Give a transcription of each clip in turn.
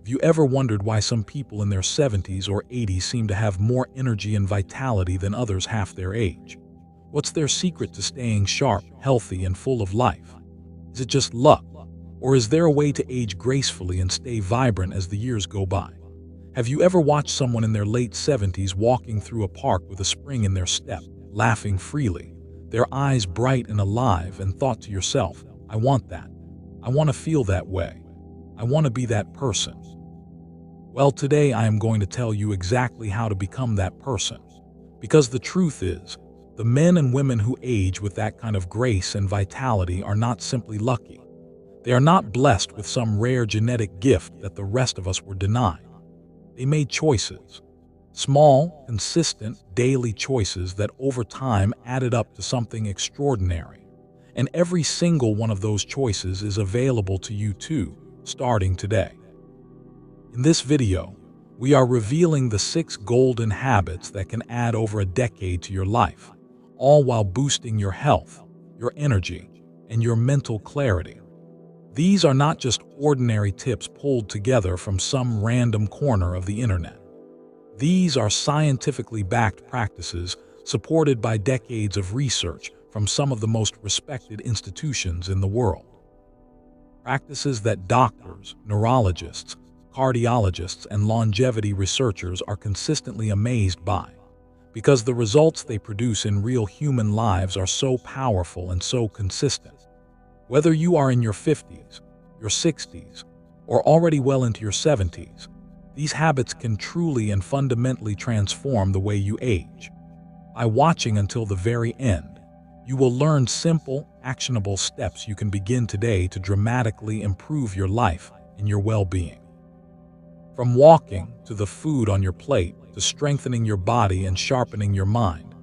Have you ever wondered why some people in their 70s or 80s seem to have more energy and vitality than others half their age? What's their secret to staying sharp, healthy, and full of life? Is it just luck? Or is there a way to age gracefully and stay vibrant as the years go by? Have you ever watched someone in their late 70s walking through a park with a spring in their step, laughing freely, their eyes bright and alive, and thought to yourself, "I want that. I want to feel that way. I want to be that person"? Well, today I am going to tell you exactly how to become that person. Because the truth is, the men and women who age with that kind of grace and vitality are not simply lucky. They are not blessed with some rare genetic gift that the rest of us were denied. They made choices. Small, consistent, daily choices that over time added up to something extraordinary. And every single one of those choices is available to you too, starting today. In this video, we are revealing the 6 golden habits that can add over a decade to your life, all while boosting your health, your energy, and your mental clarity. These are not just ordinary tips pulled together from some random corner of the internet. These are scientifically backed practices supported by decades of research from some of the most respected institutions in the world. Practices that doctors, neurologists, cardiologists, and longevity researchers are consistently amazed by, because the results they produce in real human lives are so powerful and so consistent. Whether you are in your 50s, your 60s, or already well into your 70s, these habits can truly and fundamentally transform the way you age. By watching until the very end, you will learn simple, actionable steps you can begin today to dramatically improve your life and your well-being. From walking to the food on your plate to strengthening your body and sharpening your mind,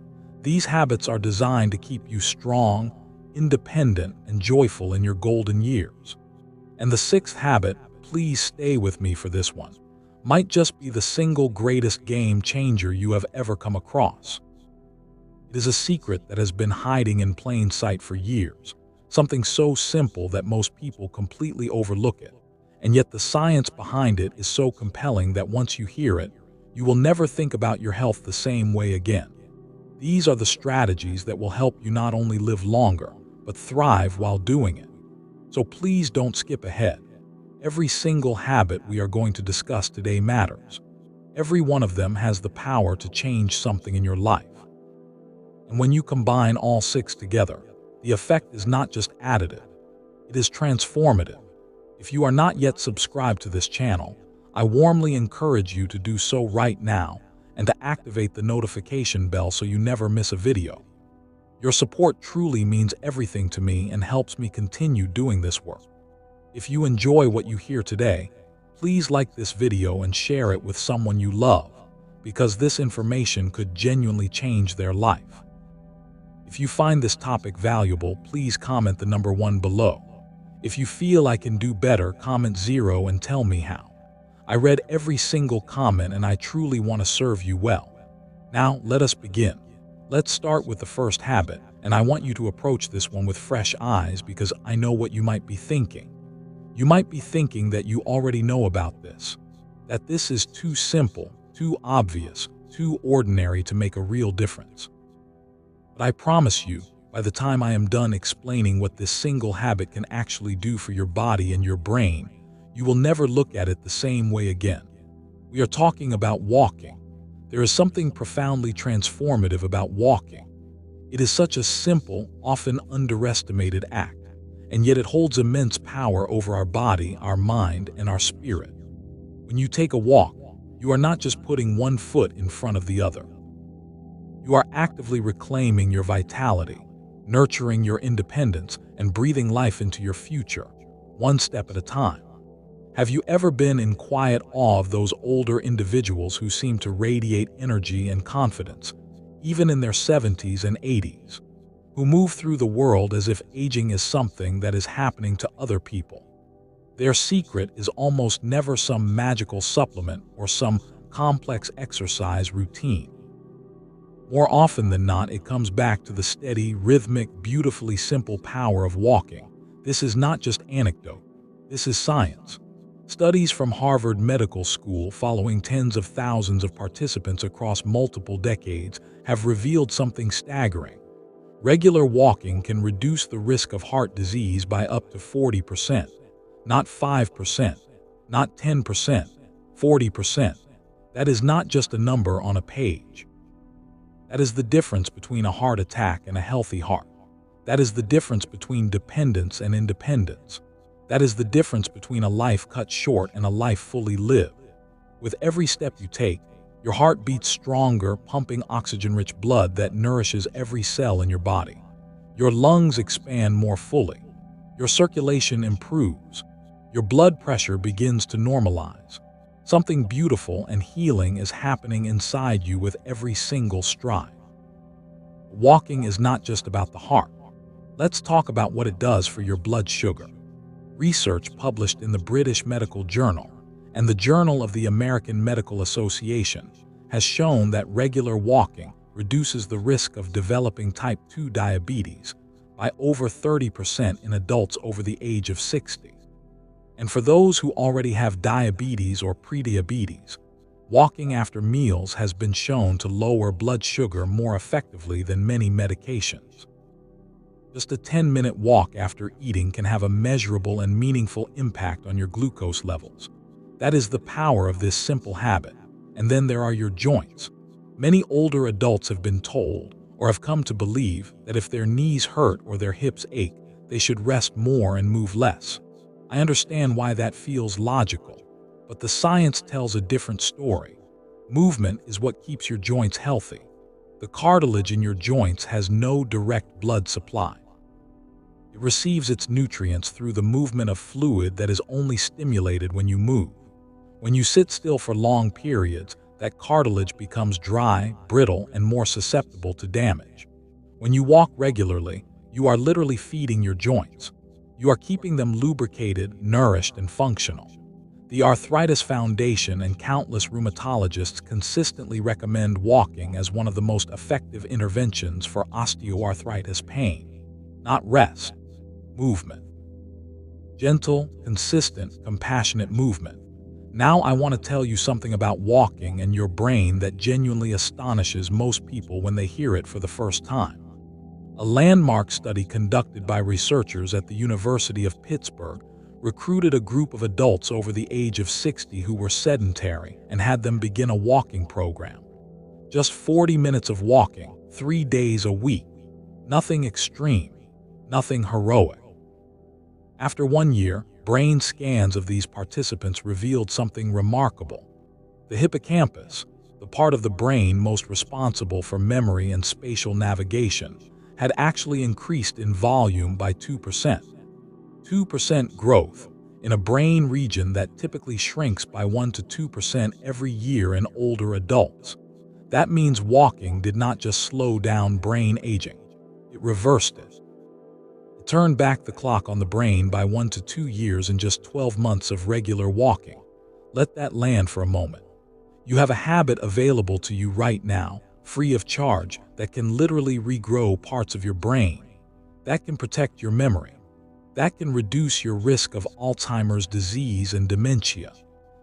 these habits are designed to keep you strong, independent, and joyful in your golden years. And the 6th habit, please stay with me for this one, might just be the single greatest game changer you have ever come across. It is a secret that has been hiding in plain sight for years, something so simple that most people completely overlook it. And yet the science behind it is so compelling that once you hear it, you will never think about your health the same way again. These are the strategies that will help you not only live longer, but thrive while doing it. So please don't skip ahead. Every single habit we are going to discuss today matters. Every one of them has the power to change something in your life. And when you combine all 6 together, the effect is not just additive, it is transformative. If you are not yet subscribed to this channel, I warmly encourage you to do so right now and to activate the notification bell so you never miss a video. Your support truly means everything to me and helps me continue doing this work. If you enjoy what you hear today, please like this video and share it with someone you love, because this information could genuinely change their life. If you find this topic valuable, please comment the number 1 below. If you feel I can do better, comment 0 and tell me how. I read every single comment and I truly want to serve you well. Now, let us begin. Let's start with the first habit, and I want you to approach this one with fresh eyes because I know what you might be thinking. You might be thinking that you already know about this, that this is too simple, too obvious, too ordinary to make a real difference. But I promise you, by the time I am done explaining what this single habit can actually do for your body and your brain, you will never look at it the same way again. We are talking about walking. There is something profoundly transformative about walking. It is such a simple, often underestimated act, and yet it holds immense power over our body, our mind, and our spirit. When you take a walk, you are not just putting one foot in front of the other. You are actively reclaiming your vitality, nurturing your independence, and breathing life into your future, one step at a time. Have you ever been in quiet awe of those older individuals who seem to radiate energy and confidence, even in their 70s and 80s, who move through the world as if aging is something that is happening to other people? Their secret is almost never some magical supplement or some complex exercise routine. More often than not, it comes back to the steady, rhythmic, beautifully simple power of walking. This is not just anecdote. This is science. Studies from Harvard Medical School following tens of thousands of participants across multiple decades have revealed something staggering. Regular walking can reduce the risk of heart disease by up to 40%. Not 5%, not 10%, 40%. That is not just a number on a page. That is the difference between a heart attack and a healthy heart. That is the difference between dependence and independence. That is the difference between a life cut short and a life fully lived. With every step you take, your heart beats stronger, pumping oxygen-rich blood that nourishes every cell in your body. Your lungs expand more fully. Your circulation improves. Your blood pressure begins to normalize. Something beautiful and healing is happening inside you with every single stride. Walking is not just about the heart. Let's talk about what it does for your blood sugar. Research published in the British Medical Journal and the Journal of the American Medical Association has shown that regular walking reduces the risk of developing type 2 diabetes by over 30% in adults over the age of 60. And for those who already have diabetes or prediabetes, walking after meals has been shown to lower blood sugar more effectively than many medications. Just a 10-minute walk after eating can have a measurable and meaningful impact on your glucose levels. That is the power of this simple habit. And then there are your joints. Many older adults have been told, or have come to believe, that if their knees hurt or their hips ache, they should rest more and move less. I understand why that feels logical, but the science tells a different story. Movement is what keeps your joints healthy. The cartilage in your joints has no direct blood supply. It receives its nutrients through the movement of fluid that is only stimulated when you move. When you sit still for long periods, that cartilage becomes dry, brittle, and more susceptible to damage. When you walk regularly, you are literally feeding your joints. You are keeping them lubricated, nourished, and functional. The Arthritis Foundation and countless rheumatologists consistently recommend walking as one of the most effective interventions for osteoarthritis pain. Not rest, movement. Gentle, consistent, compassionate movement. Now I want to tell you something about walking and your brain that genuinely astonishes most people when they hear it for the first time. A landmark study conducted by researchers at the University of Pittsburgh recruited a group of adults over the age of 60 who were sedentary and had them begin a walking program. Just 40 minutes of walking, 3 days a week. Nothing extreme, nothing heroic. After 1 year, brain scans of these participants revealed something remarkable. The hippocampus, the part of the brain most responsible for memory and spatial navigation, had actually increased in volume by 2%. 2% growth in a brain region that typically shrinks by 1 to 2% every year in older adults. That means walking did not just slow down brain aging, it reversed it. It turned back the clock on the brain by 1 to 2 years in just 12 months of regular walking. Let that land for a moment. You have a habit available to you right now, free of charge, that can literally regrow parts of your brain. That can protect your memory. That can reduce your risk of Alzheimer's disease and dementia.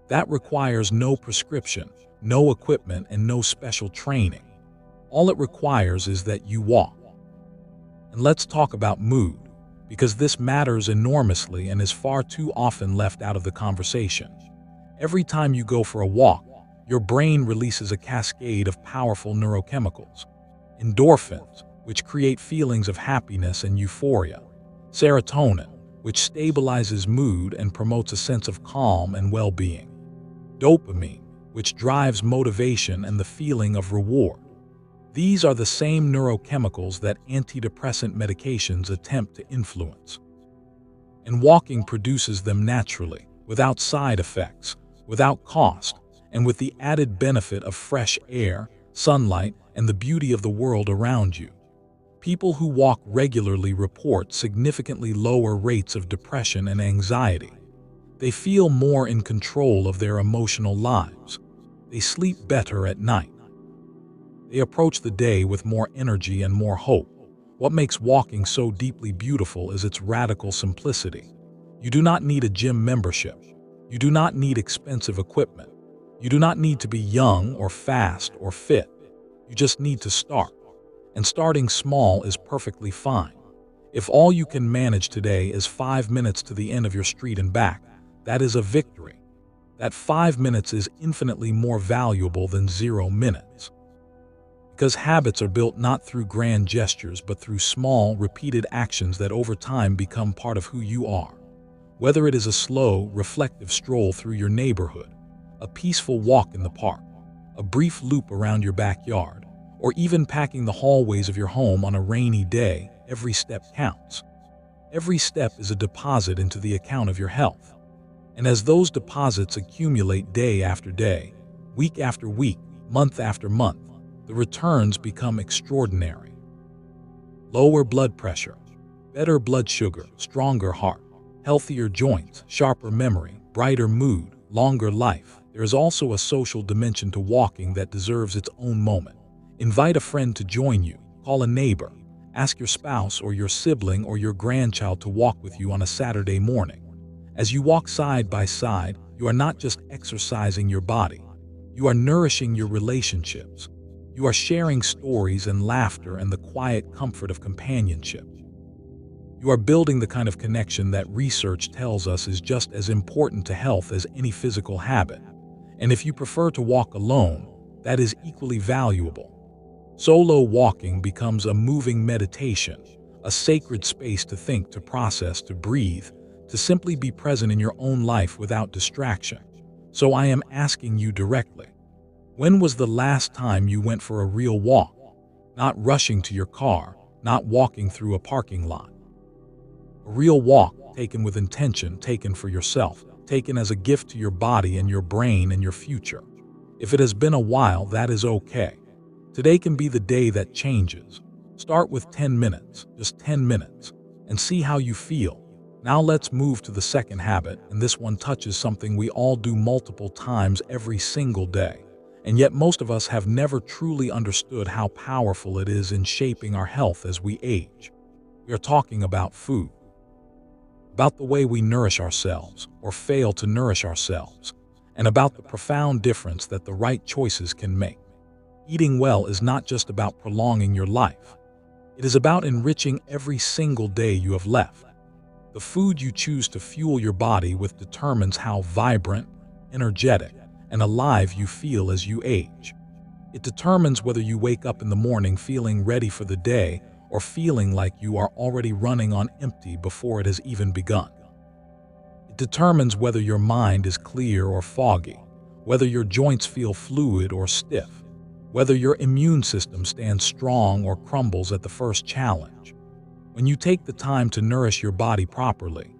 That requires no prescription, no equipment, and no special training. All it requires is that you walk. And let's talk about mood, because this matters enormously and is far too often left out of the conversation. Every time you go for a walk, your brain releases a cascade of powerful neurochemicals. Endorphins, which create feelings of happiness and euphoria. Serotonin, which stabilizes mood and promotes a sense of calm and well-being. Dopamine, which drives motivation and the feeling of reward. These are the same neurochemicals that antidepressant medications attempt to influence. And walking produces them naturally, without side effects, without cost, and with the added benefit of fresh air, sunlight, and the beauty of the world around you. People who walk regularly report significantly lower rates of depression and anxiety. They feel more in control of their emotional lives. They sleep better at night. They approach the day with more energy and more hope. What makes walking so deeply beautiful is its radical simplicity. You do not need a gym membership. You do not need expensive equipment. You do not need to be young or fast or fit. You just need to start. And starting small is perfectly fine. If all you can manage today is 5 minutes to the end of your street and back, that is a victory. That 5 minutes is infinitely more valuable than 0 minutes. Because habits are built not through grand gestures but through small, repeated actions that over time become part of who you are. Whether it is a slow, reflective stroll through your neighborhood, a peaceful walk in the park, a brief loop around your backyard, or even packing the hallways of your home on a rainy day, every step counts. Every step is a deposit into the account of your health. And as those deposits accumulate day after day, week after week, month after month, the returns become extraordinary. Lower blood pressure, better blood sugar, stronger heart, healthier joints, sharper memory, brighter mood, longer life. There is also a social dimension to walking that deserves its own moment. Invite a friend to join you, call a neighbor, ask your spouse or your sibling or your grandchild to walk with you on a Saturday morning. As you walk side by side, you are not just exercising your body, you are nourishing your relationships. You are sharing stories and laughter and the quiet comfort of companionship. You are building the kind of connection that research tells us is just as important to health as any physical habit. And if you prefer to walk alone, that is equally valuable. Solo walking becomes a moving meditation, a sacred space to think, to process, to breathe, to simply be present in your own life without distraction. So I am asking you directly, when was the last time you went for a real walk? Not rushing to your car, not walking through a parking lot. A real walk taken with intention, taken for yourself, taken as a gift to your body and your brain and your future. If it has been a while, that is okay. Today can be the day that changes. Start with 10 minutes, just 10 minutes, and see how you feel. Now let's move to the second habit, and this one touches something we all do multiple times every single day. And yet most of us have never truly understood how powerful it is in shaping our health as we age. We are talking about food. About the way we nourish ourselves or fail to nourish ourselves, and about the profound difference that the right choices can make. Eating well is not just about prolonging your life. It is about enriching every single day you have left. The food you choose to fuel your body with determines how vibrant, energetic, and alive you feel as you age. It determines whether you wake up in the morning feeling ready for the day or feeling like you are already running on empty before it has even begun. It determines whether your mind is clear or foggy, whether your joints feel fluid or stiff, whether your immune system stands strong or crumbles at the first challenge. When you take the time to nourish your body properly,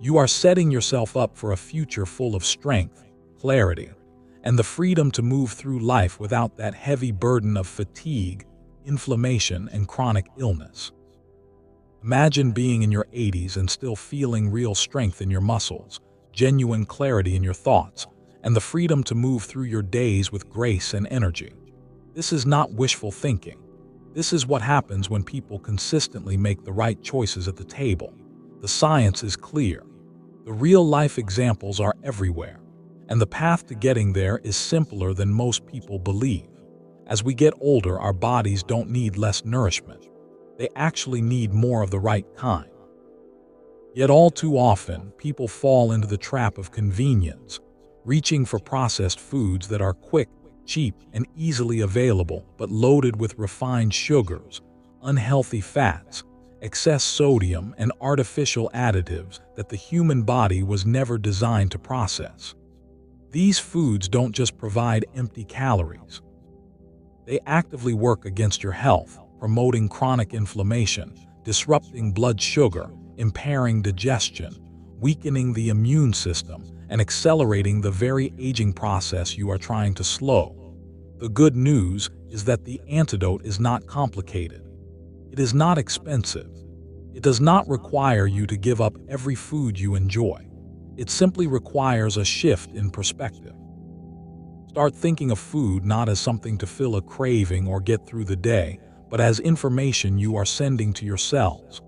you are setting yourself up for a future full of strength, clarity, and the freedom to move through life without that heavy burden of fatigue, inflammation, and chronic illness. Imagine being in your 80s and still feeling real strength in your muscles, genuine clarity in your thoughts, and the freedom to move through your days with grace and energy. This is not wishful thinking. This is what happens when people consistently make the right choices at the table. The science is clear. The real-life examples are everywhere. And the path to getting there is simpler than most people believe. As we get older, our bodies don't need less nourishment. They actually need more of the right kind. Yet all too often, people fall into the trap of convenience, reaching for processed foods that are quick, cheap, and easily available, but loaded with refined sugars, unhealthy fats, excess sodium, and artificial additives that the human body was never designed to process. These foods don't just provide empty calories. They actively work against your health, promoting chronic inflammation, disrupting blood sugar, impairing digestion, weakening the immune system, and accelerating the very aging process you are trying to slow. The good news is that the antidote is not complicated. It is not expensive. It does not require you to give up every food you enjoy. It simply requires a shift in perspective. Start thinking of food not as something to fill a craving or get through the day, but as information you are sending to your cells.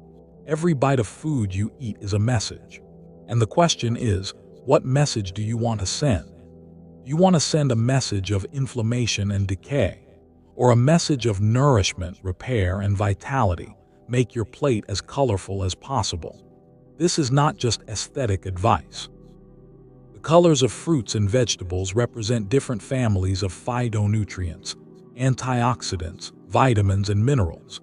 Every bite of food you eat is a message. And the question is, What message do you want to send? Do you want to send a message of inflammation and decay, or a message of nourishment, repair, and vitality? Make your plate as colorful as possible. This is not just aesthetic advice. The colors of fruits and vegetables represent different families of phytonutrients, antioxidants, vitamins, and minerals,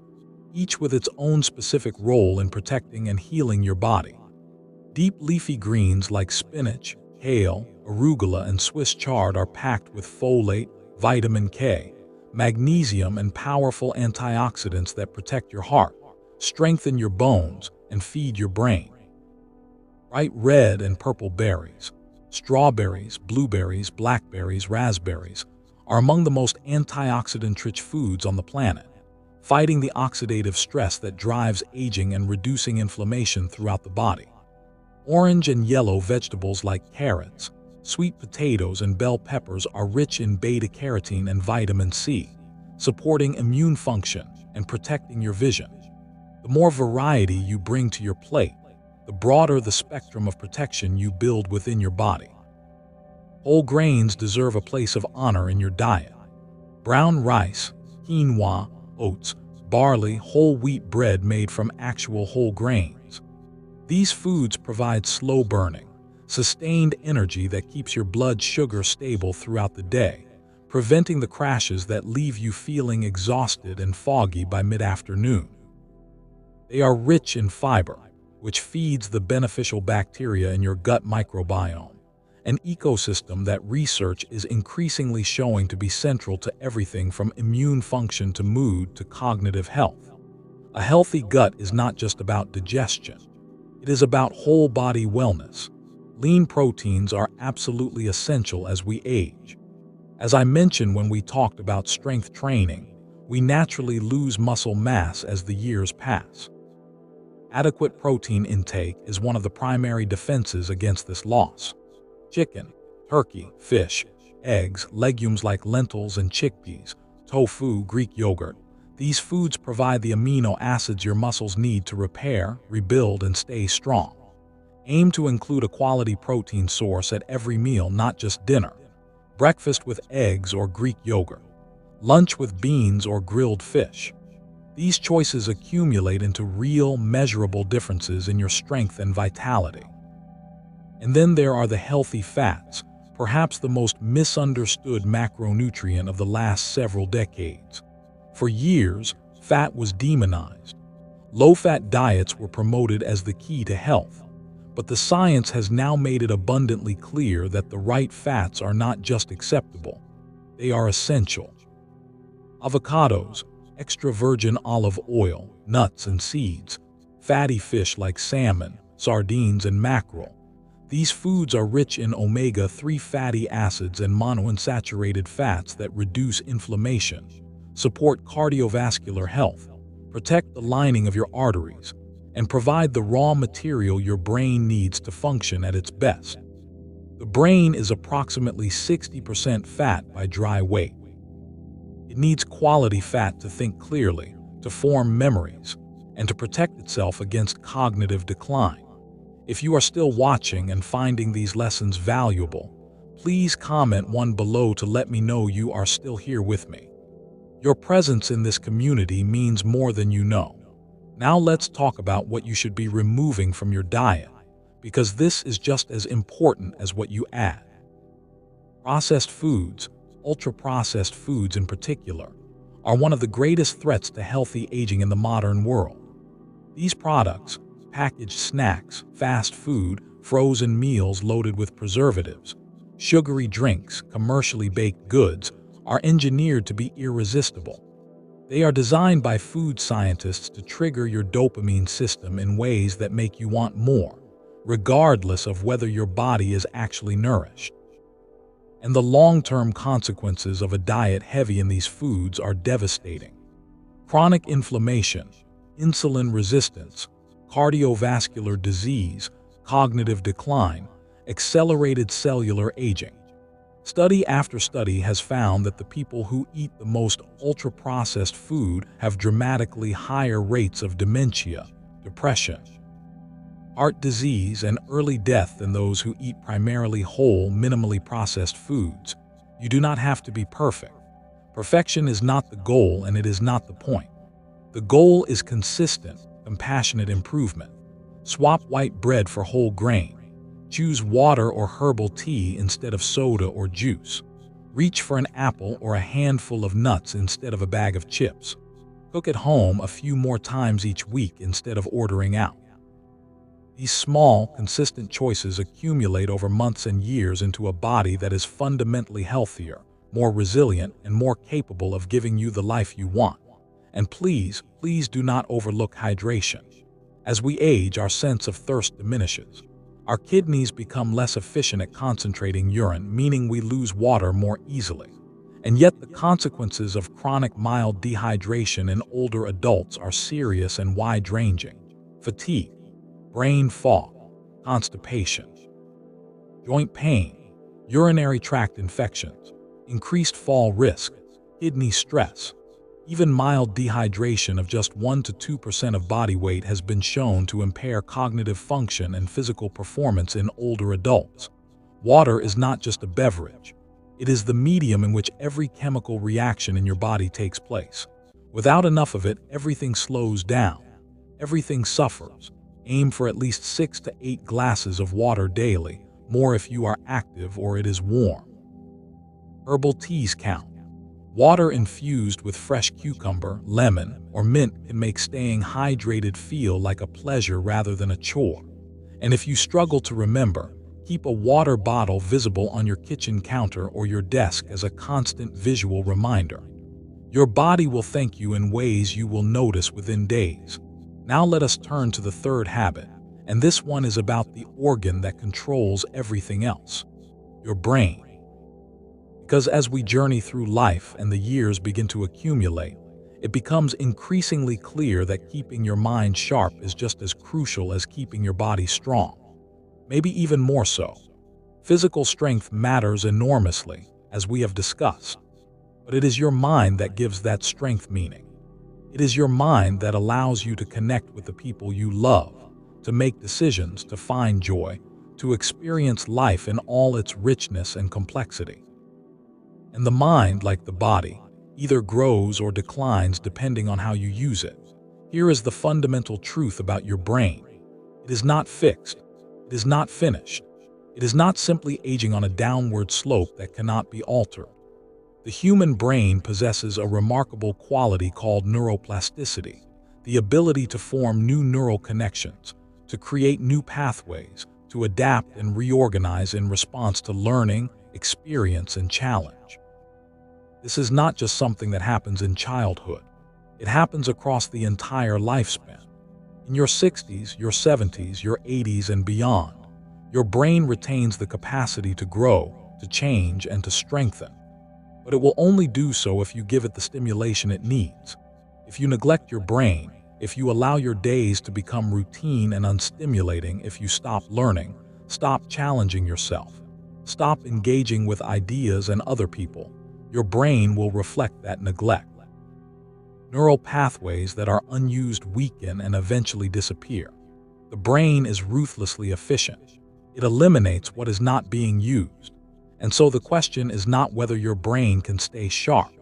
each with its own specific role in protecting and healing your body. Deep leafy greens like spinach, kale, arugula, and Swiss chard are packed with folate, vitamin K, magnesium, and powerful antioxidants that protect your heart, strengthen your bones, and feed your brain. Bright red and purple berries, strawberries, blueberries, blackberries, raspberries are among the most antioxidant-rich foods on the planet, fighting the oxidative stress that drives aging and reducing inflammation throughout the body. Orange and yellow vegetables like carrots, sweet potatoes, and bell peppers are rich in beta-carotene and vitamin C, supporting immune function and protecting your vision. The more variety you bring to your plate, the broader the spectrum of protection you build within your body. Whole grains deserve a place of honor in your diet. Brown rice, quinoa, oats, barley, whole wheat bread made from actual whole grains. These foods provide slow-burning, sustained energy that keeps your blood sugar stable throughout the day, preventing the crashes that leave you feeling exhausted and foggy by mid-afternoon. They are rich in fiber, which feeds the beneficial bacteria in your gut microbiome, an ecosystem that research is increasingly showing to be central to everything from immune function to mood to cognitive health. A healthy gut is not just about digestion. It is about whole-body wellness. Lean proteins are absolutely essential as we age. As I mentioned when we talked about strength training, we naturally lose muscle mass as the years pass. Adequate protein intake is one of the primary defenses against this loss. Chicken, turkey, fish, eggs, legumes like lentils and chickpeas, tofu, Greek yogurt. These foods provide the amino acids your muscles need to repair, rebuild, and stay strong. Aim to include a quality protein source at every meal, not just dinner. Breakfast with eggs or Greek yogurt. Lunch with beans or grilled fish. These choices accumulate into real, measurable differences in your strength and vitality. And then there are the healthy fats, perhaps the most misunderstood macronutrient of the last several decades. For years, fat was demonized. Low-fat diets were promoted as the key to health, but the science has now made it abundantly clear that the right fats are not just acceptable, they are essential. Avocados, extra virgin olive oil, nuts and seeds, fatty fish like salmon, sardines, and mackerel. These foods are rich in omega-3 fatty acids and monounsaturated fats that reduce inflammation, support cardiovascular health, protect the lining of your arteries, and provide the raw material your brain needs to function at its best. The brain is approximately 60% fat by dry weight. It needs quality fat to think clearly, to form memories, and to protect itself against cognitive decline. If you are still watching and finding these lessons valuable, please comment one below to let me know you are still here with me. Your presence in this community means more than you know. Now let's talk about what you should be removing from your diet, because this is just as important as what you add. Processed foods, ultra-processed foods in particular, are one of the greatest threats to healthy aging in the modern world. These products, packaged snacks, fast food, frozen meals loaded with preservatives, sugary drinks, commercially baked goods, are engineered to be irresistible. They are designed by food scientists to trigger your dopamine system in ways that make you want more, regardless of whether your body is actually nourished. And the long-term consequences of a diet heavy in these foods are devastating. Chronic inflammation, insulin resistance, cardiovascular disease, cognitive decline, accelerated cellular aging. Study after study has found that the people who eat the most ultra-processed food have dramatically higher rates of dementia, depression, heart disease, and early death than those who eat primarily whole, minimally processed foods. You do not have to be perfect. Perfection is not the goal, and it is not the point. The goal is consistent, compassionate improvement. Swap white bread for whole grain. Choose water or herbal tea instead of soda or juice. Reach for an apple or a handful of nuts instead of a bag of chips. Cook at home a few more times each week instead of ordering out. These small, consistent choices accumulate over months and years into a body that is fundamentally healthier, more resilient, and more capable of giving you the life you want. And please, please do not overlook hydration. As we age, our sense of thirst diminishes. Our kidneys become less efficient at concentrating urine, meaning we lose water more easily. And yet the consequences of chronic mild dehydration in older adults are serious and wide-ranging. Fatigue, brain fog, constipation, joint pain, urinary tract infections, increased fall risk, kidney stress. Even mild dehydration of just 1 to 2% of body weight has been shown to impair cognitive function and physical performance in older adults. Water is not just a beverage. It is the medium in which every chemical reaction in your body takes place. Without enough of it, everything slows down. Everything suffers. Aim for at least 6 to 8 glasses of water daily, more if you are active or it is warm. Herbal teas count. Water infused with fresh cucumber, lemon, or mint can make staying hydrated feel like a pleasure rather than a chore. And if you struggle to remember, keep a water bottle visible on your kitchen counter or your desk as a constant visual reminder. Your body will thank you in ways you will notice within days. Now let us turn to the third habit, and this one is about the organ that controls everything else: your brain. Because as we journey through life and the years begin to accumulate, it becomes increasingly clear that keeping your mind sharp is just as crucial as keeping your body strong. Maybe even more so. Physical strength matters enormously, as we have discussed, but it is your mind that gives that strength meaning. It is your mind that allows you to connect with the people you love, to make decisions, to find joy, to experience life in all its richness and complexity. And the mind, like the body, either grows or declines depending on how you use it. Here is the fundamental truth about your brain. It is not fixed. It is not finished. It is not simply aging on a downward slope that cannot be altered. The human brain possesses a remarkable quality called neuroplasticity, the ability to form new neural connections, to create new pathways, to adapt and reorganize in response to learning, experience, and challenge. This is not just something that happens in childhood. It happens across the entire lifespan. In your 60s, your 70s, your 80s, and beyond, your brain retains the capacity to grow, to change, and to strengthen. But it will only do so if you give it the stimulation it needs. If you neglect your brain, if you allow your days to become routine and unstimulating, if you stop learning, stop challenging yourself, stop engaging with ideas and other people, your brain will reflect that neglect. Neural pathways that are unused weaken and eventually disappear. The brain is ruthlessly efficient. It eliminates what is not being used. And so the question is not whether your brain can stay sharp.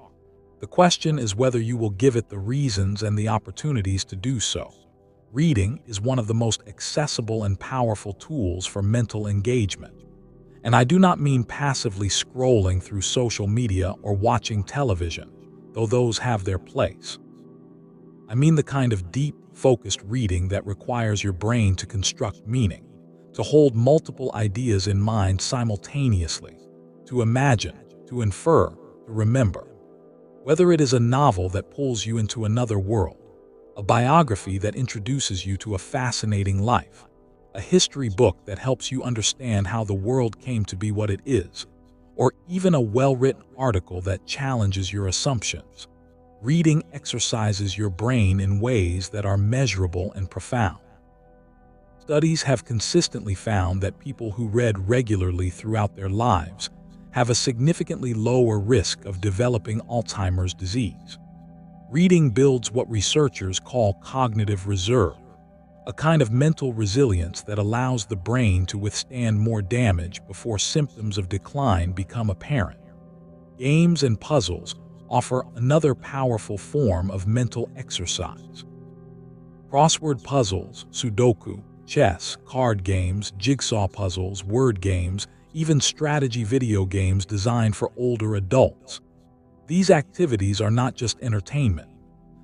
The question is whether you will give it the reasons and the opportunities to do so. Reading is one of the most accessible and powerful tools for mental engagement. And I do not mean passively scrolling through social media or watching television, though those have their place. I mean the kind of deep, focused reading that requires your brain to construct meaning, to hold multiple ideas in mind simultaneously, to imagine, to infer, to remember. Whether it is a novel that pulls you into another world, a biography that introduces you to a fascinating life, a history book that helps you understand how the world came to be what it is, or even a well-written article that challenges your assumptions. Reading exercises your brain in ways that are measurable and profound. Studies have consistently found that people who read regularly throughout their lives have a significantly lower risk of developing Alzheimer's disease. Reading builds what researchers call cognitive reserve, a kind of mental resilience that allows the brain to withstand more damage before symptoms of decline become apparent. Games and puzzles offer another powerful form of mental exercise. Crossword puzzles, Sudoku, chess, card games, jigsaw puzzles, word games, even strategy video games designed for older adults. These activities are not just entertainment.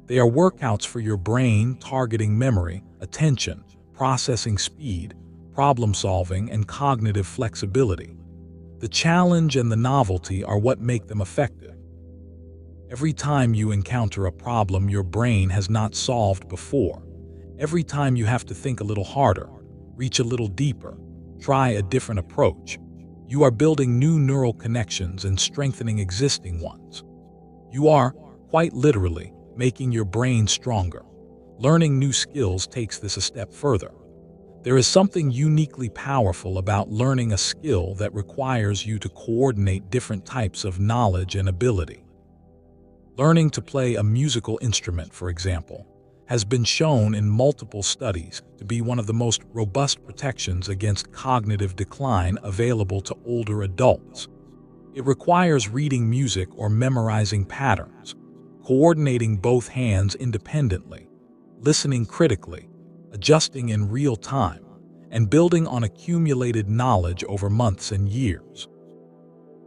They are workouts for your brain, targeting memory, attention, processing speed, problem-solving, and cognitive flexibility. The challenge and the novelty are what make them effective. Every time you encounter a problem your brain has not solved before, every time you have to think a little harder, reach a little deeper, try a different approach, you are building new neural connections and strengthening existing ones. You are, quite literally, making your brain stronger. Learning new skills takes this a step further. There is something uniquely powerful about learning a skill that requires you to coordinate different types of knowledge and ability. Learning to play a musical instrument, for example, has been shown in multiple studies to be one of the most robust protections against cognitive decline available to older adults. It requires reading music or memorizing patterns, coordinating both hands independently, listening critically, adjusting in real time, and building on accumulated knowledge over months and years.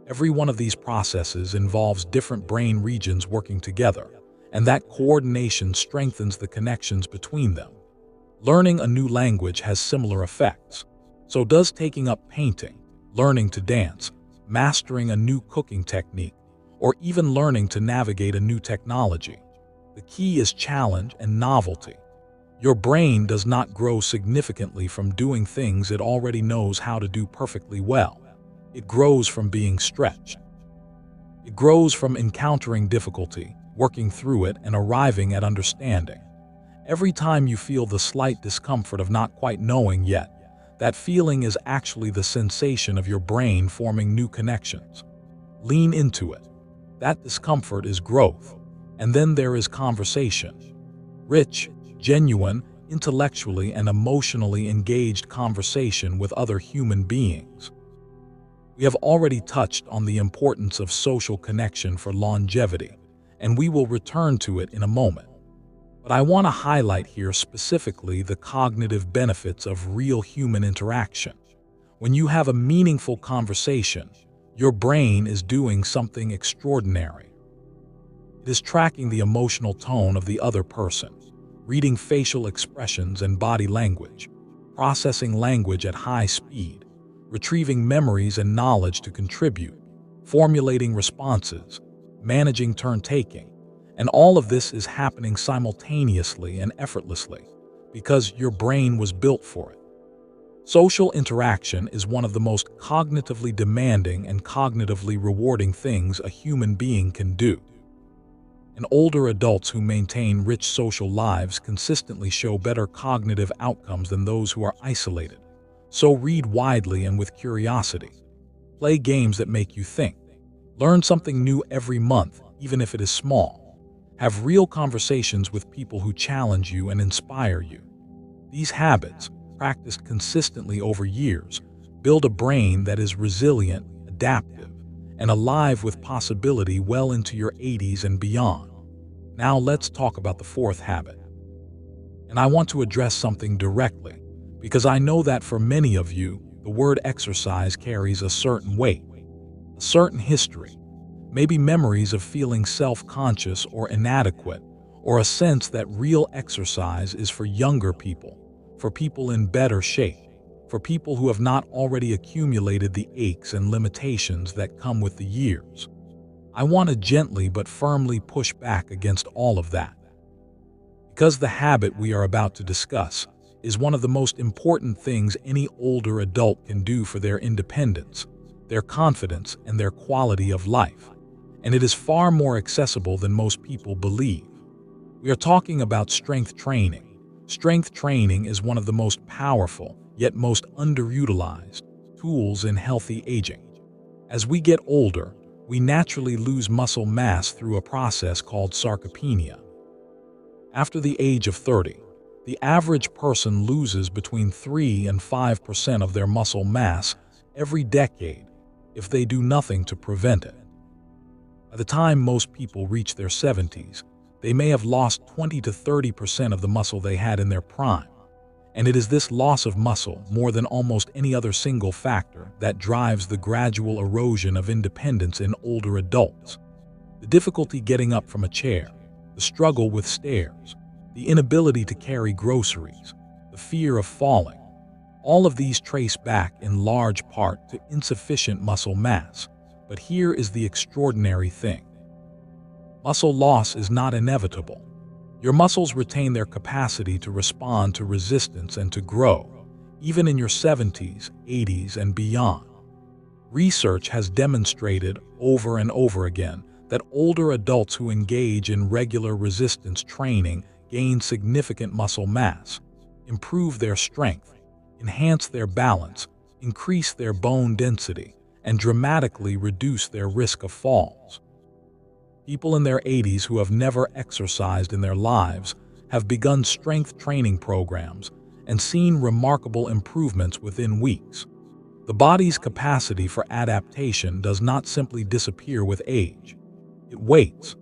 Every one of these processes involves different brain regions working together, and that coordination strengthens the connections between them. Learning a new language has similar effects. So does taking up painting, learning to dance, mastering a new cooking technique, or even learning to navigate a new technology. The key is challenge and novelty. Your brain does not grow significantly from doing things it already knows how to do perfectly well. It grows from being stretched. It grows from encountering difficulty, working through it, and arriving at understanding. Every time you feel the slight discomfort of not quite knowing yet, that feeling is actually the sensation of your brain forming new connections. Lean into it. That discomfort is growth. And then there is conversation. Rich, genuine, intellectually and emotionally engaged conversation with other human beings. We have already touched on the importance of social connection for longevity, and we will return to it in a moment. But I want to highlight here specifically the cognitive benefits of real human interaction. When you have a meaningful conversation, your brain is doing something extraordinary. It is tracking the emotional tone of the other person, reading facial expressions and body language, processing language at high speed, retrieving memories and knowledge to contribute, formulating responses, managing turn-taking, and all of this is happening simultaneously and effortlessly because your brain was built for it. Social interaction is one of the most cognitively demanding and cognitively rewarding things a human being can do. And older adults who maintain rich social lives consistently show better cognitive outcomes than those who are isolated. So read widely and with curiosity. Play games that make you think. Learn something new every month, even if it is small. Have real conversations with people who challenge you and inspire you. These habits, practiced consistently over years, build a brain that is resilient, adaptive, and alive with possibility well into your 80s and beyond. Now let's talk about the fourth habit. And I want to address something directly, because I know that for many of you, the word exercise carries a certain weight, a certain history, maybe memories of feeling self-conscious or inadequate, or a sense that real exercise is for younger people, for people in better shape, for people who have not already accumulated the aches and limitations that come with the years. I want to gently but firmly push back against all of that. Because the habit we are about to discuss is one of the most important things any older adult can do for their independence, their confidence, and their quality of life. And it is far more accessible than most people believe. We are talking about strength training. Strength training is one of the most powerful, yet most underutilized, tools in healthy aging. As we get older, we naturally lose muscle mass through a process called sarcopenia. After the age of 30, The average person loses between 3 and 5% of their muscle mass every decade if they do nothing to prevent it. By the time most people reach their 70s, they may have lost 20 to 30% of the muscle they had in their prime. And it is this loss of muscle, more than almost any other single factor, that drives the gradual erosion of independence in older adults. The difficulty getting up from a chair, the struggle with stairs, the inability to carry groceries, the fear of falling, all of these trace back in large part to insufficient muscle mass. But here is the extraordinary thing. Muscle loss is not inevitable. Your muscles retain their capacity to respond to resistance and to grow, even in your 70s, 80s, and beyond. Research has demonstrated over and over again that older adults who engage in regular resistance training gain significant muscle mass, improve their strength, enhance their balance, increase their bone density, and dramatically reduce their risk of falls. People in their 80s who have never exercised in their lives have begun strength training programs and seen remarkable improvements within weeks. The body's capacity for adaptation does not simply disappear with age. It waits.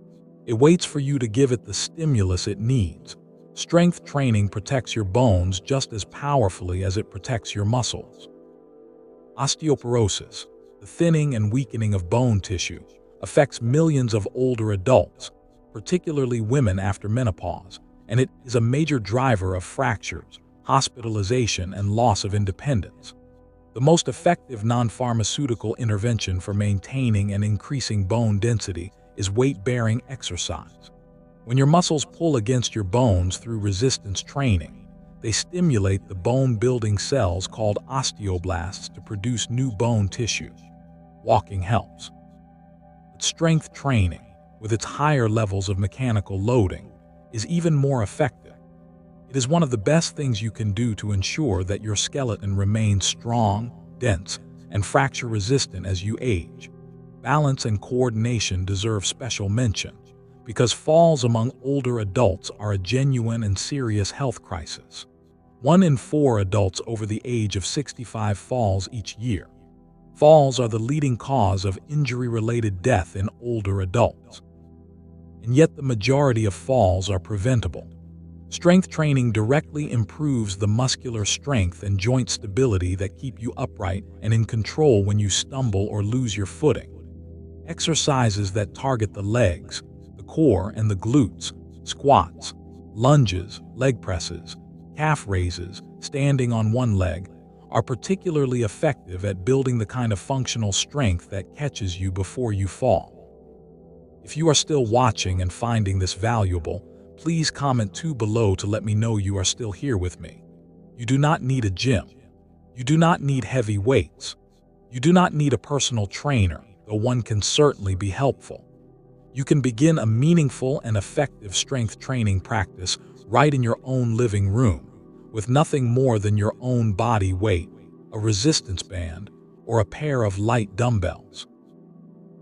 It waits for you to give it the stimulus it needs. Strength training protects your bones just as powerfully as it protects your muscles. Osteoporosis, the thinning and weakening of bone tissue, affects millions of older adults, particularly women after menopause, and it is a major driver of fractures, hospitalization, and loss of independence. The most effective non-pharmaceutical intervention for maintaining and increasing bone density is weight-bearing exercise. When your muscles pull against your bones through resistance training, they stimulate the bone-building cells called osteoblasts to produce new bone tissue. Walking helps. But strength training, with its higher levels of mechanical loading, is even more effective. It is one of the best things you can do to ensure that your skeleton remains strong, dense, and fracture-resistant as you age. Balance and coordination deserve special mention, because falls among older adults are a genuine and serious health crisis. 1 in 4 adults over the age of 65 falls each year. Falls are the leading cause of injury-related death in older adults. And yet the majority of falls are preventable. Strength training directly improves the muscular strength and joint stability that keep you upright and in control when you stumble or lose your footing. Exercises that target the legs, the core, and the glutes, squats, lunges, leg presses, calf raises, standing on one leg, are particularly effective at building the kind of functional strength that catches you before you fall. If you are still watching and finding this valuable, please comment 2 below to let me know you are still here with me. You do not need a gym. You do not need heavy weights. You do not need a personal trainer, though one can certainly be helpful. You can begin a meaningful and effective strength training practice right in your own living room, with nothing more than your own body weight, a resistance band, or a pair of light dumbbells.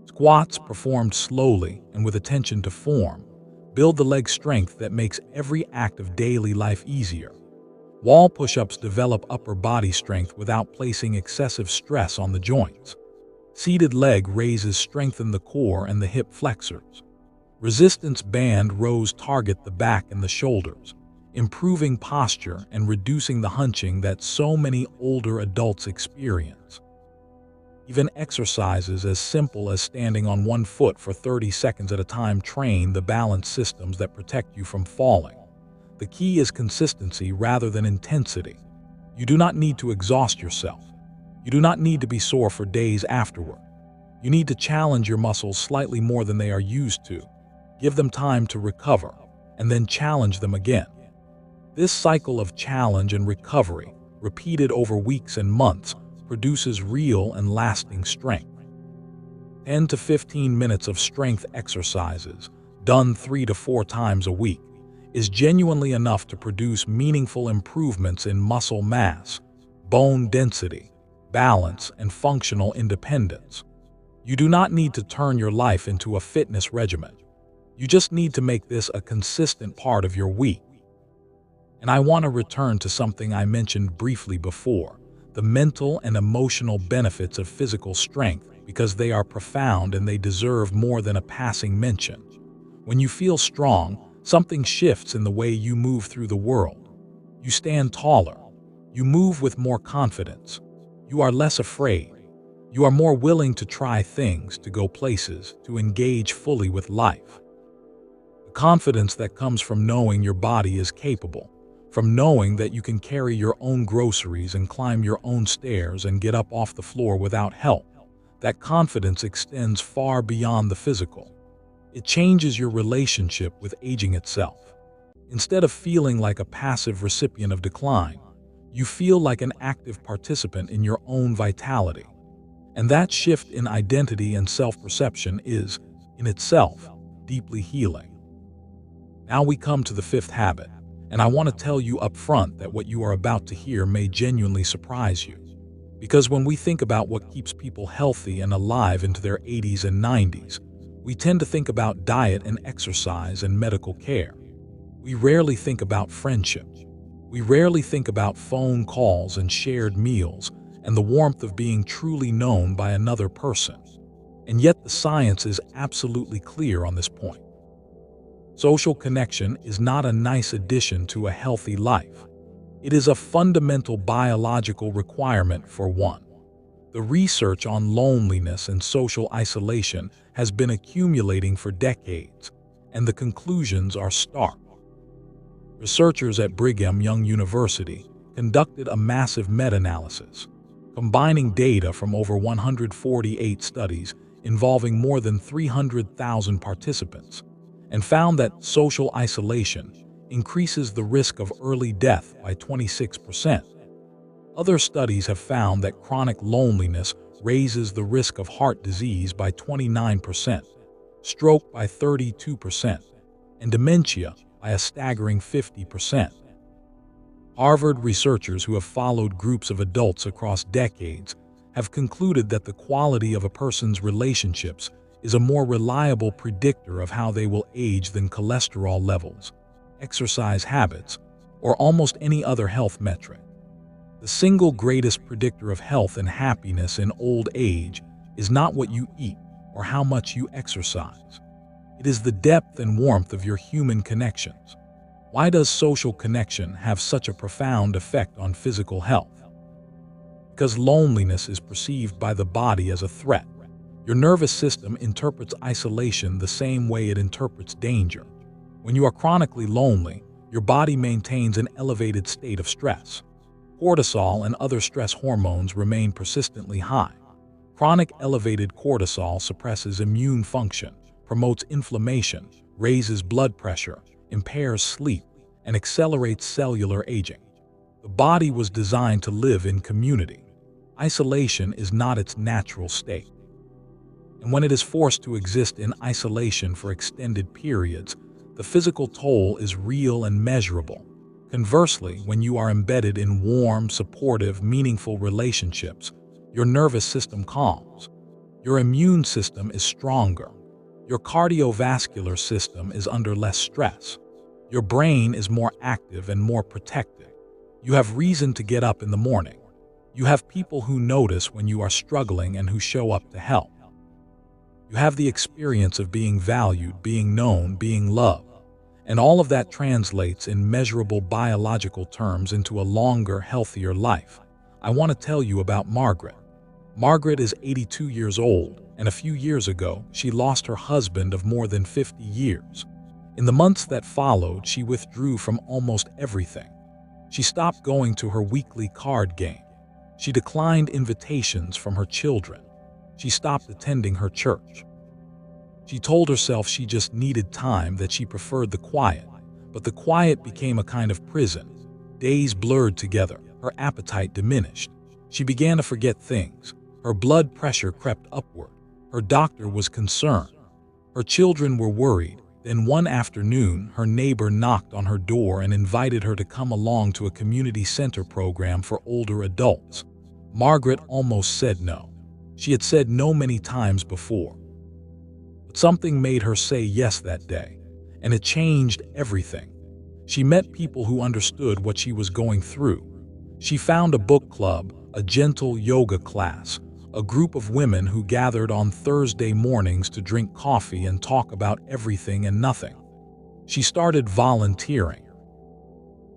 Squats performed slowly and with attention to form build the leg strength that makes every act of daily life easier. Wall push-ups develop upper body strength without placing excessive stress on the joints. Seated leg raises strengthen the core and the hip flexors. Resistance band rows target the back and the shoulders, improving posture and reducing the hunching that so many older adults experience. Even exercises as simple as standing on one foot for 30 seconds at a time train the balance systems that protect you from falling. The key is consistency rather than intensity. You do not need to exhaust yourself. You do not need to be sore for days afterward. You need to challenge your muscles slightly more than they are used to. Give them time to recover, and then challenge them again. This cycle of challenge and recovery, repeated over weeks and months, produces real and lasting strength. 10 to 15 minutes of strength exercises, done 3 to 4 times a week, is genuinely enough to produce meaningful improvements in muscle mass, bone density, balance, and functional independence. You do not need to turn your life into a fitness regimen. You just need to make this a consistent part of your week. And I want to return to something I mentioned briefly before, the mental and emotional benefits of physical strength, because they are profound and they deserve more than a passing mention. When you feel strong, something shifts in the way you move through the world. You stand taller. You move with more confidence. You are less afraid. You are more willing to try things, to go places, to engage fully with life. The confidence that comes from knowing your body is capable, from knowing that you can carry your own groceries and climb your own stairs and get up off the floor without help. That confidence extends far beyond the physical. It changes your relationship with aging itself. Instead of feeling like a passive recipient of decline, you feel like an active participant in your own vitality. And that shift in identity and self-perception is, in itself, deeply healing. Now we come to the fifth habit, and I want to tell you up front that what you are about to hear may genuinely surprise you. Because when we think about what keeps people healthy and alive into their 80s and 90s, we tend to think about diet and exercise and medical care. We rarely think about friendship. We rarely think about phone calls and shared meals and the warmth of being truly known by another person. And yet the science is absolutely clear on this point. Social connection is not a nice addition to a healthy life. It is a fundamental biological requirement for one. The research on loneliness and social isolation has been accumulating for decades, and the conclusions are stark. Researchers at Brigham Young University conducted a massive meta-analysis, combining data from over 148 studies involving more than 300,000 participants, and found that social isolation increases the risk of early death by 26%. Other studies have found that chronic loneliness raises the risk of heart disease by 29%, stroke by 32%, and dementia by a staggering 50%. Harvard researchers who have followed groups of adults across decades have concluded that the quality of a person's relationships is a more reliable predictor of how they will age than cholesterol levels, exercise habits, or almost any other health metric. The single greatest predictor of health and happiness in old age is not what you eat or how much you exercise. It is the depth and warmth of your human connections. Why does social connection have such a profound effect on physical health? Because loneliness is perceived by the body as a threat. Your nervous system interprets isolation the same way it interprets danger. When you are chronically lonely, your body maintains an elevated state of stress. Cortisol and other stress hormones remain persistently high. Chronic elevated cortisol suppresses immune function, promotes inflammation, raises blood pressure, impairs sleep, and accelerates cellular aging. The body was designed to live in community. Isolation is not its natural state. And when it is forced to exist in isolation for extended periods, the physical toll is real and measurable. Conversely, when you are embedded in warm, supportive, meaningful relationships, your nervous system calms. Your immune system is stronger. Your cardiovascular system is under less stress. Your brain is more active and more protected. You have reason to get up in the morning. You have people who notice when you are struggling and who show up to help. You have the experience of being valued, being known, being loved. And all of that translates in measurable biological terms into a longer, healthier life. I want to tell you about Margaret. Margaret is 82 years old, and a few years ago, she lost her husband of more than 50 years. In the months that followed, she withdrew from almost everything. She stopped going to her weekly card game. She declined invitations from her children. She stopped attending her church. She told herself she just needed time, that she preferred the quiet, but the quiet became a kind of prison. Days blurred together, her appetite diminished. She began to forget things. Her blood pressure crept upward. Her doctor was concerned. Her children were worried. Then one afternoon, her neighbor knocked on her door and invited her to come along to a community center program for older adults. Margaret almost said no. She had said no many times before. But something made her say yes that day, and it changed everything. She met people who understood what she was going through. She found a book club, a gentle yoga class, a group of women who gathered on Thursday mornings to drink coffee and talk about everything and nothing. She started volunteering,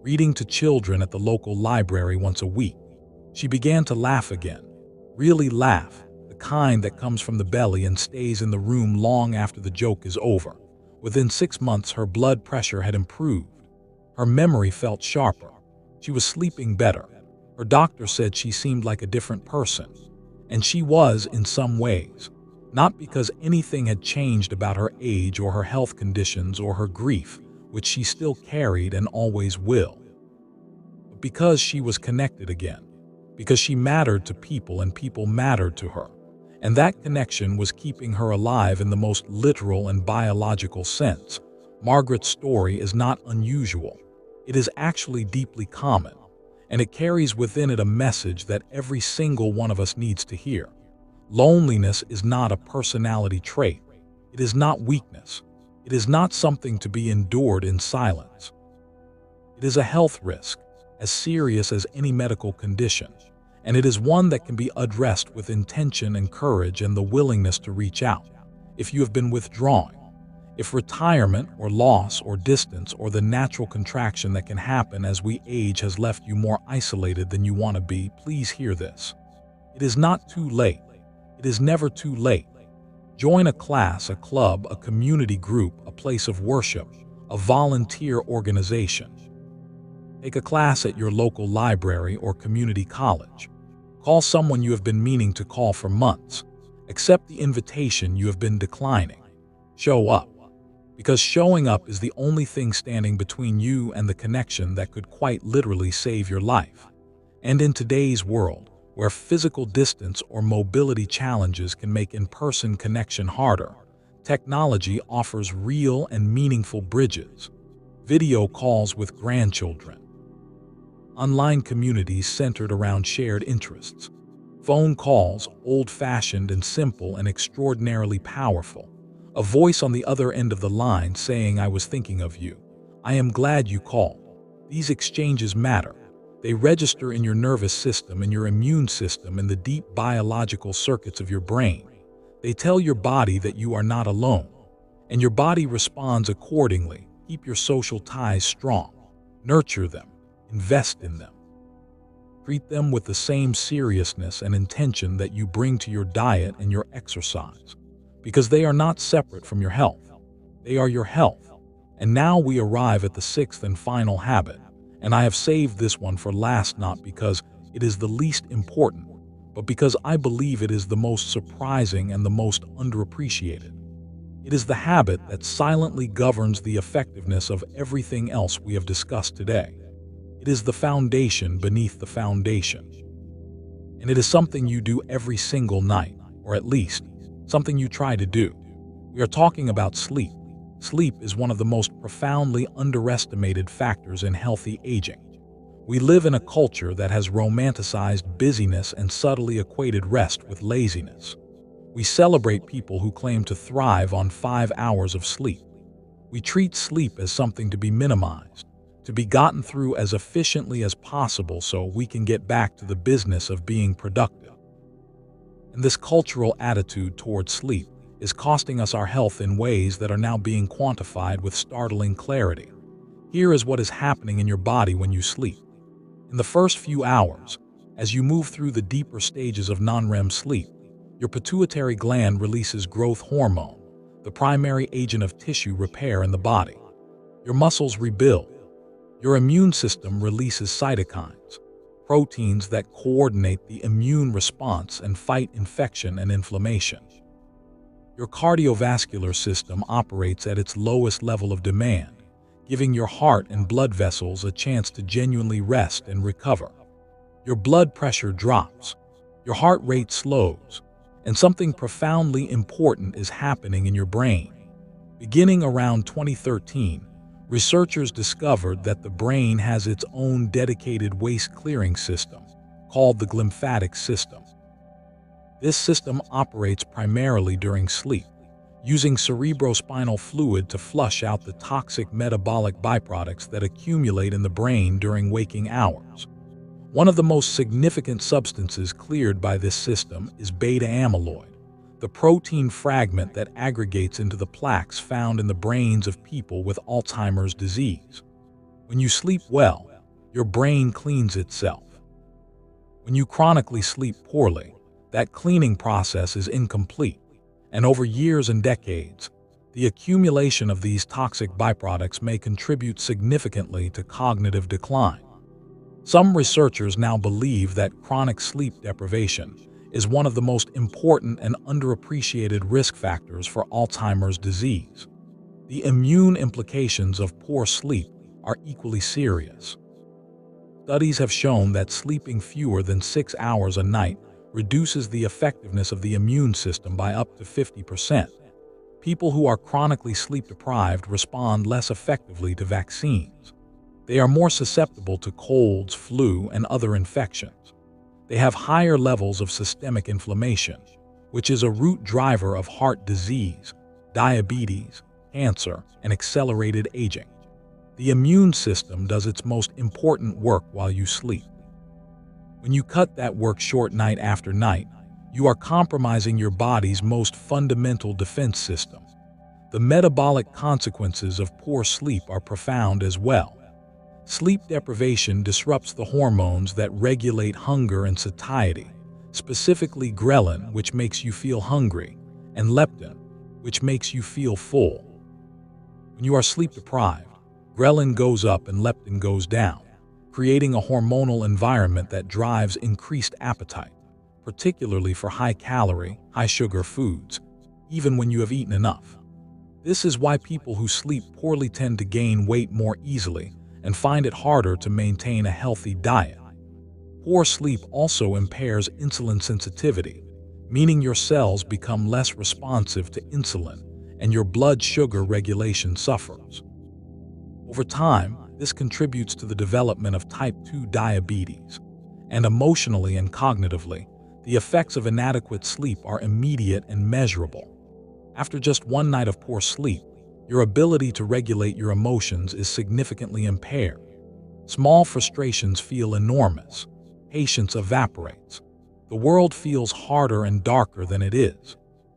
reading to children at the local library once a week. She began to laugh again, really laugh, the kind that comes from the belly and stays in the room long after the joke is over. Within 6 months, her blood pressure had improved. Her memory felt sharper. She was sleeping better. Her doctor said she seemed like a different person. And she was in some ways. Not because anything had changed about her age or her health conditions or her grief, which she still carried and always will, but because she was connected again. Because she mattered to people and people mattered to her. And that connection was keeping her alive in the most literal and biological sense. Margaret's story is not unusual. It is actually deeply common, and it carries within it a message that every single one of us needs to hear. Loneliness is not a personality trait. It is not weakness. It is not something to be endured in silence. It is a health risk, as serious as any medical condition, and it is one that can be addressed with intention and courage and the willingness to reach out. If you have been withdrawing, if retirement or loss or distance or the natural contraction that can happen as we age has left you more isolated than you want to be, please hear this. It is not too late. It is never too late. Join a class, a club, a community group, a place of worship, a volunteer organization. Take a class at your local library or community college. Call someone you have been meaning to call for months. Accept the invitation you have been declining. Show up. Because showing up is the only thing standing between you and the connection that could quite literally save your life. And in today's world, where physical distance or mobility challenges can make in-person connection harder, technology offers real and meaningful bridges. Video calls with grandchildren. Online communities centered around shared interests. Phone calls, old-fashioned and simple and extraordinarily powerful. A voice on the other end of the line saying, "I was thinking of you. I am glad you called." These exchanges matter. They register in your nervous system, in your immune system, in the deep biological circuits of your brain. They tell your body that you are not alone, and your body responds accordingly. Keep your social ties strong. Nurture them. Invest in them. Treat them with the same seriousness and intention that you bring to your diet and your exercise, because they are not separate from your health. They are your health. And now we arrive at the sixth and final habit, and I have saved this one for last, not because it is the least important, but because I believe it is the most surprising and the most underappreciated. It is the habit that silently governs the effectiveness of everything else we have discussed today. It is the foundation beneath the foundation. And it is something you do every single night, or at least, something you try to do. We are talking about sleep. Sleep is one of the most profoundly underestimated factors in healthy aging. We live in a culture that has romanticized busyness and subtly equated rest with laziness. We celebrate people who claim to thrive on 5 hours of sleep. We treat sleep as something to be minimized, to be gotten through as efficiently as possible so we can get back to the business of being productive. And this cultural attitude towards sleep is costing us our health in ways that are now being quantified with startling clarity. Here is what is happening in your body when you sleep. In the first few hours, as you move through the deeper stages of non-REM sleep, your pituitary gland releases growth hormone, the primary agent of tissue repair in the body. Your muscles rebuild. Your immune system releases cytokines, proteins that coordinate the immune response and fight infection and inflammation. Your cardiovascular system operates at its lowest level of demand, giving your heart and blood vessels a chance to genuinely rest and recover. Your blood pressure drops, your heart rate slows, and something profoundly important is happening in your brain. Beginning around 2013, researchers discovered that the brain has its own dedicated waste clearing system, called the glymphatic system. This system operates primarily during sleep, using cerebrospinal fluid to flush out the toxic metabolic byproducts that accumulate in the brain during waking hours. One of the most significant substances cleared by this system is beta-amyloid, the protein fragment that aggregates into the plaques found in the brains of people with Alzheimer's disease. When you sleep well, your brain cleans itself. When you chronically sleep poorly, that cleaning process is incomplete, and over years and decades, the accumulation of these toxic byproducts may contribute significantly to cognitive decline. Some researchers now believe that chronic sleep deprivation is one of the most important and underappreciated risk factors for Alzheimer's disease. The immune implications of poor sleep are equally serious. Studies have shown that sleeping fewer than 6 hours a night reduces the effectiveness of the immune system by up to 50%. People who are chronically sleep-deprived respond less effectively to vaccines. They are more susceptible to colds, flu, and other infections. They have higher levels of systemic inflammation, which is a root driver of heart disease, diabetes, cancer, and accelerated aging. The immune system does its most important work while you sleep. When you cut that work short night after night, you are compromising your body's most fundamental defense system. The metabolic consequences of poor sleep are profound as well. Sleep deprivation disrupts the hormones that regulate hunger and satiety, specifically ghrelin, which makes you feel hungry, and leptin, which makes you feel full. When you are sleep-deprived, ghrelin goes up and leptin goes down, creating a hormonal environment that drives increased appetite, particularly for high-calorie, high-sugar foods, even when you have eaten enough. This is why people who sleep poorly tend to gain weight more easily and find it harder to maintain a healthy diet. Poor sleep also impairs insulin sensitivity, meaning your cells become less responsive to insulin and your blood sugar regulation suffers. Over time, this contributes to the development of type 2 diabetes, and emotionally and cognitively, the effects of inadequate sleep are immediate and measurable. After just one night of poor sleep, your ability to regulate your emotions is significantly impaired. Small frustrations feel enormous. Patience evaporates. The world feels harder and darker than it is.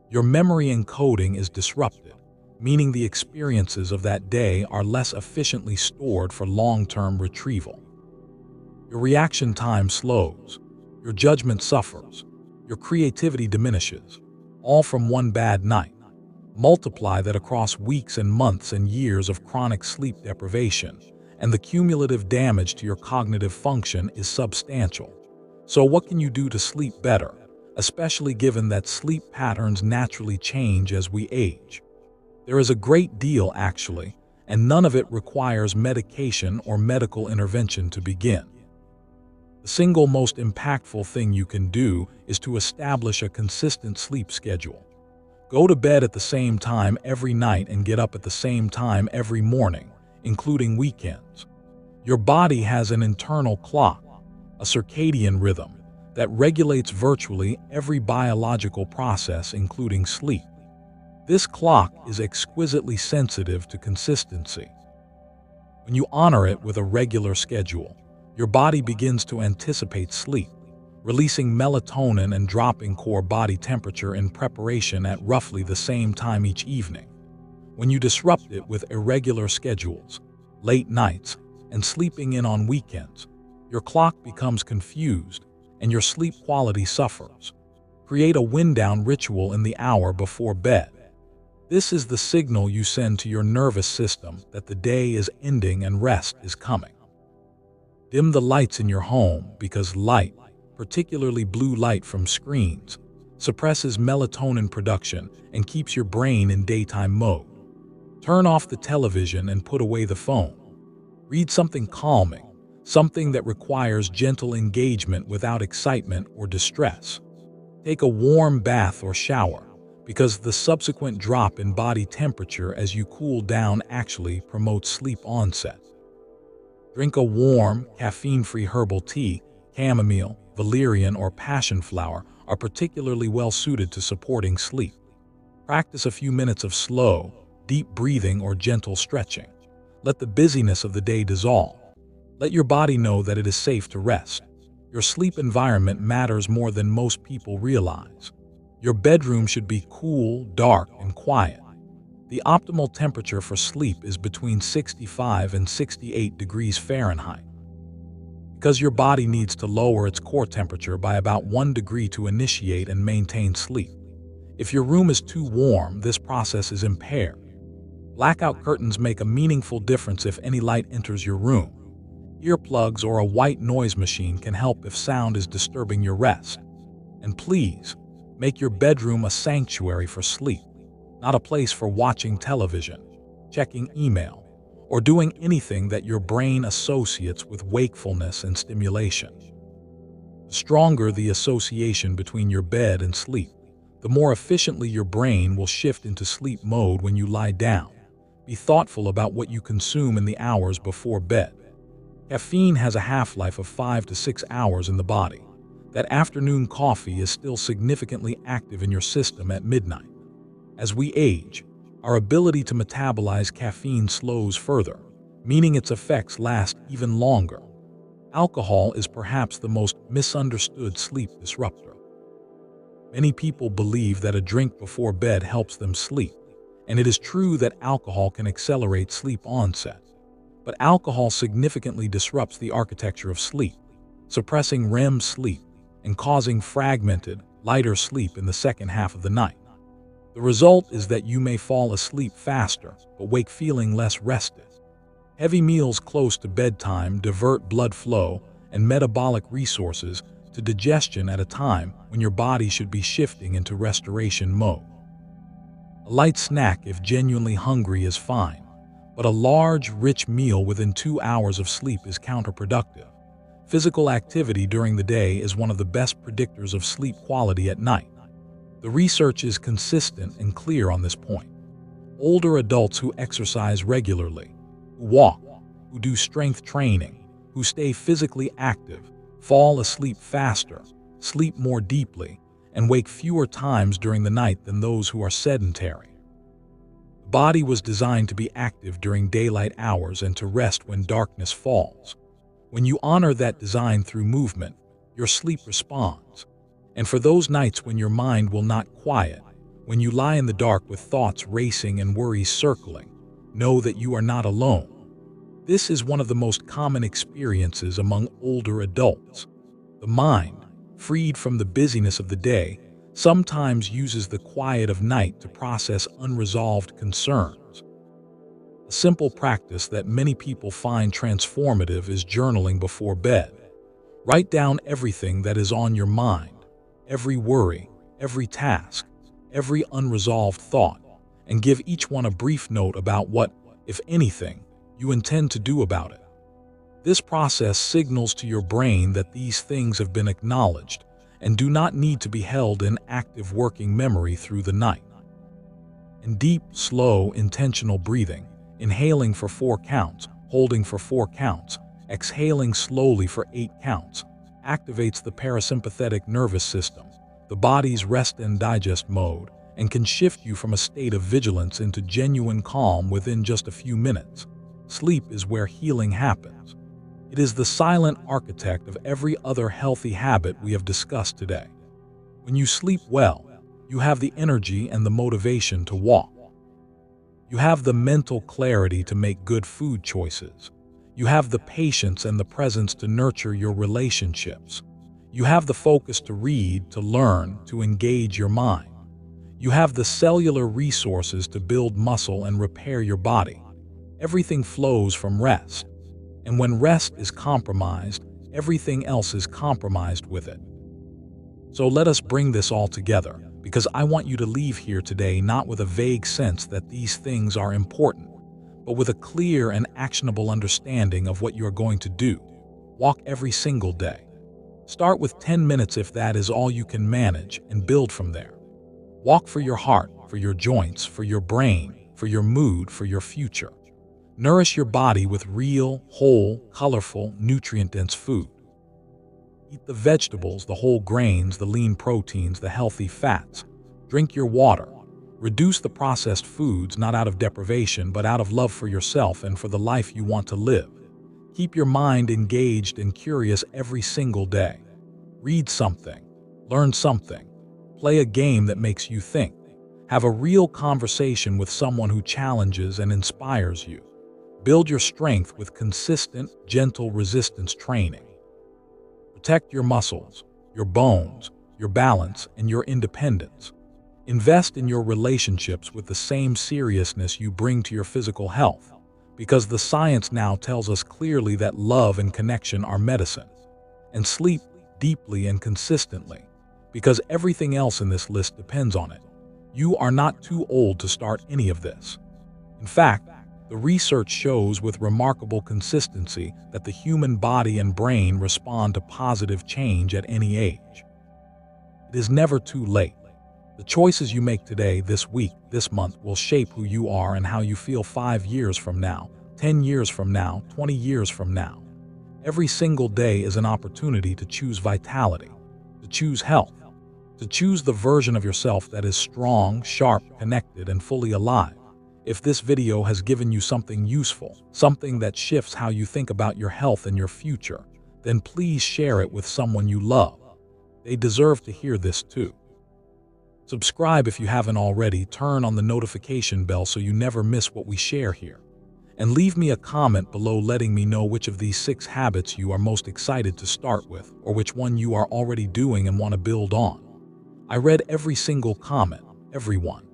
Your memory encoding is disrupted, meaning the experiences of that day are less efficiently stored for long-term retrieval. Your reaction time slows. Your judgment suffers. Your creativity diminishes, all from one bad night. Multiply that across weeks and months and years of chronic sleep deprivation, and the cumulative damage to your cognitive function is substantial. So what can you do to sleep better, especially given that sleep patterns naturally change as we age? There is a great deal, actually, and none of it requires medication or medical intervention to begin. The single most impactful thing you can do is to establish a consistent sleep schedule. Go to bed at the same time every night and get up at the same time every morning, including weekends. Your body has an internal clock, a circadian rhythm, that regulates virtually every biological process, including sleep. This clock is exquisitely sensitive to consistency. When you honor it with a regular schedule, your body begins to anticipate sleep, releasing melatonin and dropping core body temperature in preparation at roughly the same time each evening. When you disrupt it with irregular schedules, late nights, and sleeping in on weekends, your clock becomes confused and your sleep quality suffers. Create a wind-down ritual in the hour before bed. This is the signal you send to your nervous system that the day is ending and rest is coming. Dim the lights in your home because light, particularly blue light from screens, suppresses melatonin production and keeps your brain in daytime mode. Turn off the television and put away the phone. Read something calming, something that requires gentle engagement without excitement or distress. Take a warm bath or shower, because the subsequent drop in body temperature as you cool down actually promotes sleep onset. Drink a warm, caffeine-free herbal tea. Chamomile, valerian, or passion flower are particularly well suited to supporting sleep. Practice a few minutes of slow, deep breathing or gentle stretching. Let the busyness of the day dissolve. Let your body know that it is safe to rest. Your sleep environment matters more than most people realize. Your bedroom should be cool, dark, and quiet. The optimal temperature for sleep is between 65 and 68 degrees Fahrenheit. Because your body needs to lower its core temperature by about 1 degree to initiate and maintain sleep. If your room is too warm, this process is impaired. Blackout curtains make a meaningful difference if any light enters your room. Earplugs or a white noise machine can help if sound is disturbing your rest. And please, make your bedroom a sanctuary for sleep, not a place for watching television, checking email, or doing anything that your brain associates with wakefulness and stimulation. The stronger the association between your bed and sleep, the more efficiently your brain will shift into sleep mode when you lie down. Be thoughtful about what you consume in the hours before bed. Caffeine has a half-life of 5 to 6 hours in the body. That afternoon coffee is still significantly active in your system at midnight. As we age, our ability to metabolize caffeine slows further, meaning its effects last even longer. Alcohol is perhaps the most misunderstood sleep disruptor. Many people believe that a drink before bed helps them sleep, and it is true that alcohol can accelerate sleep onset. But alcohol significantly disrupts the architecture of sleep, suppressing REM sleep and causing fragmented, lighter sleep in the second half of the night. The result is that you may fall asleep faster, but wake feeling less rested. Heavy meals close to bedtime divert blood flow and metabolic resources to digestion at a time when your body should be shifting into restoration mode. A light snack if genuinely hungry is fine, but a large, rich meal within 2 hours of sleep is counterproductive. Physical activity during the day is one of the best predictors of sleep quality at night. The research is consistent and clear on this point. Older adults who exercise regularly, who walk, who do strength training, who stay physically active, fall asleep faster, sleep more deeply, and wake fewer times during the night than those who are sedentary. The body was designed to be active during daylight hours and to rest when darkness falls. When you honor that design through movement, your sleep responds. And for those nights when your mind will not quiet, when you lie in the dark with thoughts racing and worries circling, know that you are not alone. This is one of the most common experiences among older adults. The mind, freed from the busyness of the day, sometimes uses the quiet of night to process unresolved concerns. A simple practice that many people find transformative is journaling before bed. Write down everything that is on your mind. Every worry, every task, every unresolved thought, and give each one a brief note about what, if anything, you intend to do about it. This process signals to your brain that these things have been acknowledged and do not need to be held in active working memory through the night. In deep, slow, intentional breathing, inhaling for 4 counts, holding for 4 counts, exhaling slowly for 8 counts, activates the parasympathetic nervous system, the body's rest and digest mode, and can shift you from a state of vigilance into genuine calm within just a few minutes. Sleep is where healing happens. It is the silent architect of every other healthy habit we have discussed today. When you sleep well, you have the energy and the motivation to walk. You have the mental clarity to make good food choices. You have the patience and the presence to nurture your relationships. You have the focus to read, to learn, to engage your mind. You have the cellular resources to build muscle and repair your body. Everything flows from rest. And when rest is compromised, everything else is compromised with it. So let us bring this all together, because I want you to leave here today not with a vague sense that these things are important, but with a clear and actionable understanding of what you are going to do. Walk every single day. Start with 10 minutes if that is all you can manage, and build from there. Walk for your heart, for your joints, for your brain, for your mood, for your future. Nourish your body with real, whole, colorful, nutrient-dense food. Eat the vegetables, the whole grains, the lean proteins, the healthy fats. Drink your water. Reduce the processed foods not out of deprivation but out of love for yourself and for the life you want to live. Keep your mind engaged and curious every single day. Read something, learn something, play a game that makes you think. Have a real conversation with someone who challenges and inspires you. Build your strength with consistent, gentle resistance training. Protect your muscles, your bones, your balance, and your independence. Invest in your relationships with the same seriousness you bring to your physical health, because the science now tells us clearly that love and connection are medicine. And sleep deeply and consistently, because everything else in this list depends on it. You are not too old to start any of this. In fact, the research shows with remarkable consistency that the human body and brain respond to positive change at any age. It is never too late. The choices you make today, this week, this month will shape who you are and how you feel 5 years from now, 10 years from now, 20 years from now. Every single day is an opportunity to choose vitality, to choose health, to choose the version of yourself that is strong, sharp, connected, and fully alive. If this video has given you something useful, something that shifts how you think about your health and your future, then please share it with someone you love. They deserve to hear this too. Subscribe if you haven't already, turn on the notification bell so you never miss what we share here. And leave me a comment below letting me know which of these 6 habits you are most excited to start with, or which one you are already doing and want to build on. I read every single comment, everyone,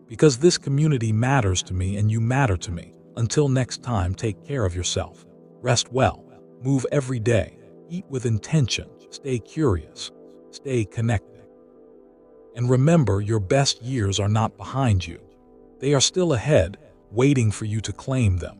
because this community matters to me and you matter to me. Until next time, take care of yourself, rest well, move every day, eat with intention, stay curious, stay connected. And remember, your best years are not behind you. They are still ahead, waiting for you to claim them.